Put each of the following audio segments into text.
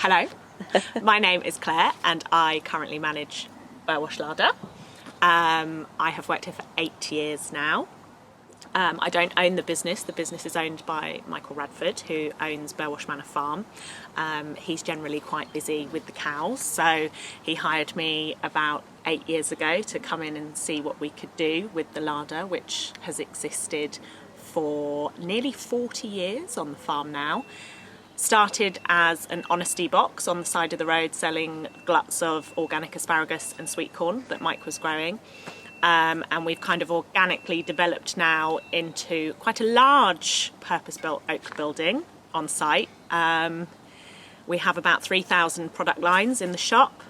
Hello, my name is Claire and I currently manage Burwash Larder. I have worked here for 8 years now. I don't own the business is owned by Michael Radford, who owns Burwash Manor Farm. He's generally quite busy with the cows, so he hired me about 8 years ago to come in and see what we could do with the larder, which has existed for nearly 40 years on the farm now. Started as an honesty box on the side of the road selling gluts of organic asparagus and sweet corn that Mike was growing. And we've kind of organically developed now into quite a large purpose-built oak building on site. We have about 3,000 product lines in the shop.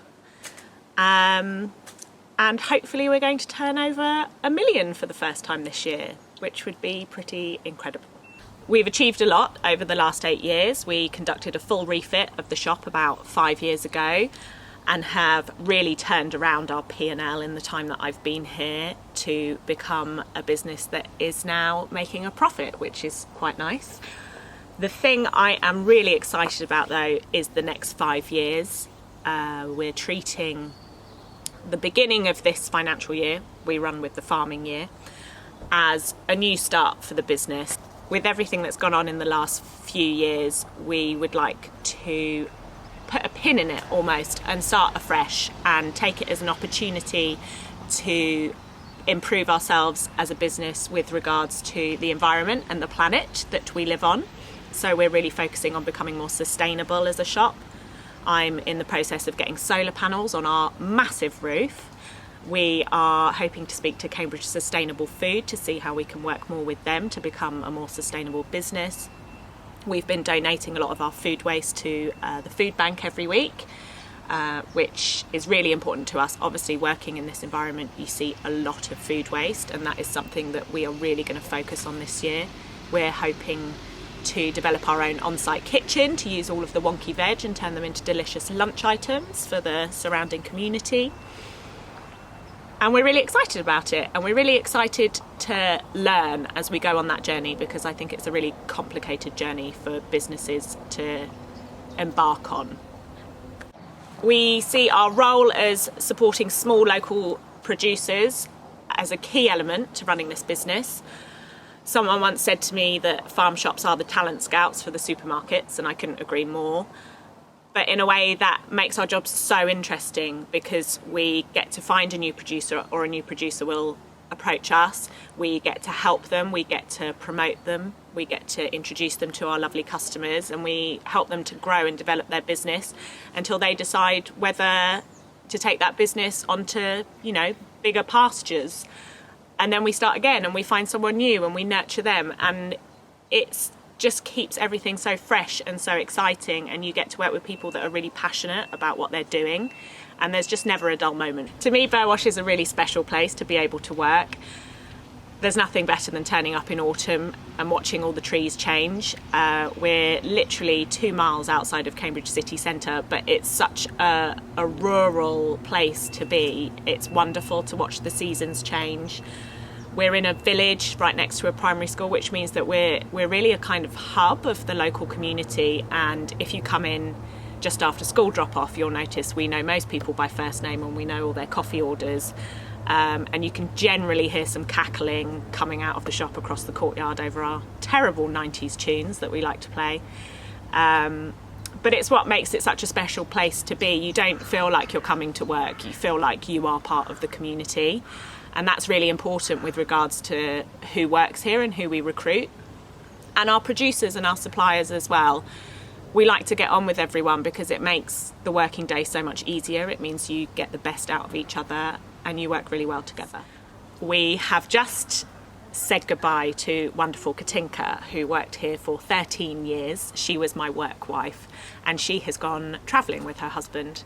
And hopefully we're going to turn over $1 million for the first time this year, which would be pretty incredible. We've achieved a lot over the last 8 years. We conducted a full refit of the shop about 5 years ago and have really turned around our P&L in the time that I've been here to become a business that is now making a profit, which is quite nice. The thing I am really excited about though is the next 5 years. We're treating the beginning of this financial year, we run with the farming year, as a new start for the business. With everything that's gone on in the last few years, we would like to put a pin in it almost and start afresh and take it as an opportunity to improve ourselves as a business with regards to the environment and the planet that we live on. So we're really focusing on becoming more sustainable as a shop. I'm in the process of getting solar panels on our massive roof. We are hoping to speak to Cambridge Sustainable Food to see how we can work more with them to become a more sustainable business. We've been donating a lot of our food waste to the food bank every week, which is really important to us. Obviously, working in this environment, you see a lot of food waste, and that is something that we are really going to focus on this year. We're hoping to develop our own on-site kitchen to use all of the wonky veg and turn them into delicious lunch items for the surrounding community. And we're really excited about it, and we're really excited to learn as we go on that journey, because I think it's a really complicated journey for businesses to embark on. We see our role as supporting small local producers as a key element to running this business. Someone once said to me that farm shops are the talent scouts for the supermarkets, and I couldn't agree more. But in a way that makes our jobs so interesting, because we get to find a new producer, or a new producer will approach us. We get to help them, we get to promote them, we get to introduce them to our lovely customers, and we help them to grow and develop their business until they decide whether to take that business onto, bigger pastures. And then we start again and we find someone new and we nurture them, and it's just keeps everything so fresh and so exciting, and you get to work with people that are really passionate about what they're doing, and there's just never a dull moment. To me, Burwash is a really special place to be able to work. There's nothing better than turning up in autumn and watching all the trees change. We're literally 2 miles outside of Cambridge city centre, but it's such a rural place to be. It's wonderful to watch the seasons change. We're in a village right next to a primary school, which means that we're really a kind of hub of the local community. And if you come in just after school drop-off, you'll notice we know most people by first name and we know all their coffee orders. And you can generally hear some cackling coming out of the shop across the courtyard over our terrible 90s tunes that we like to play. But it's what makes it such a special place to be. You don't feel like you're coming to work, you feel like you are part of the community. And that's really important with regards to who works here and who we recruit. And our producers and our suppliers as well. We like to get on with everyone because it makes the working day so much easier. It means you get the best out of each other and you work really well together. We have just said goodbye to wonderful Katinka, who worked here for 13 years. She was my work wife, and she has gone travelling with her husband,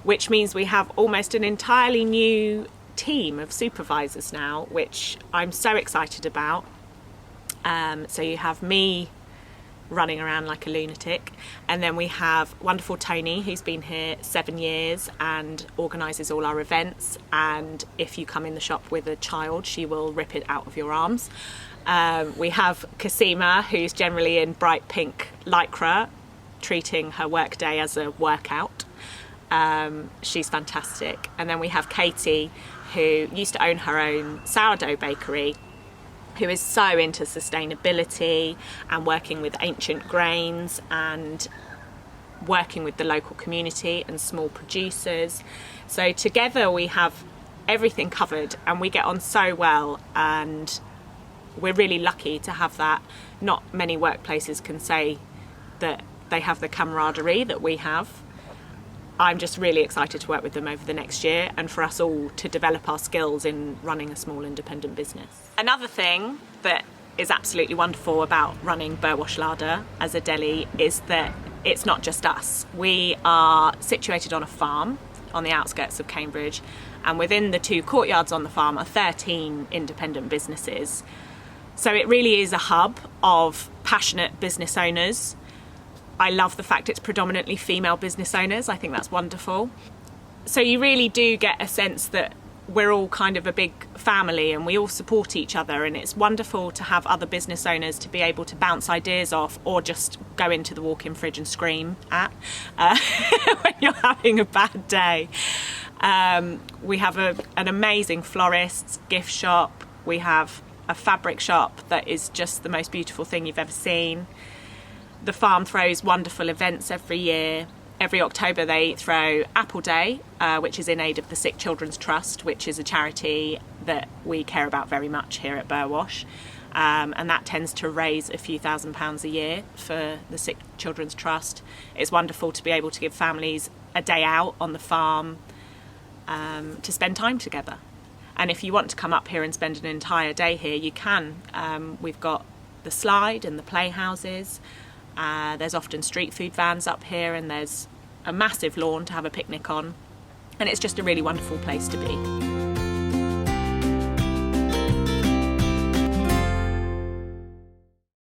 which means we have almost an entirely new team of supervisors now, which I'm so excited about. So you have me running around like a lunatic, and then we have wonderful Tony, who's been here 7 years and organises all our events, and if you come in the shop with a child, she will rip it out of your arms. We have Kasima, who's generally in bright pink lycra, treating her work day as a workout. She's fantastic. And then we have Katie, who used to own her own sourdough bakery, who is so into sustainability and working with ancient grains and working with the local community and small producers. So together we have everything covered and we get on so well, and we're really lucky to have that. Not many workplaces can say that they have the camaraderie that we have. I'm just really excited to work with them over the next year and for us all to develop our skills in running a small independent business. Another thing that is absolutely wonderful about running Burwash Larder as a deli is that it's not just us. We are situated on a farm on the outskirts of Cambridge, and within the 2 courtyards on the farm are 13 independent businesses. So it really is a hub of passionate business owners. I love the fact it's predominantly female business owners. I think that's wonderful. So you really do get a sense that we're all kind of a big family and we all support each other, and it's wonderful to have other business owners to be able to bounce ideas off or just go into the walk-in fridge and scream at when you're having a bad day. We have an amazing florist's gift shop. We have a fabric shop that is just the most beautiful thing you've ever seen. The farm throws wonderful events every year. Every October they throw Apple Day, which is in aid of the Sick Children's Trust, which is a charity that we care about very much here at Burwash. And that tends to raise a few £1,000s a year for the Sick Children's Trust. It's wonderful to be able to give families a day out on the farm to spend time together. And if you want to come up here and spend an entire day here, you can. We've got the slide and the playhouses. There's often street food vans up here, and there's a massive lawn to have a picnic on, and it's just a really wonderful place to be.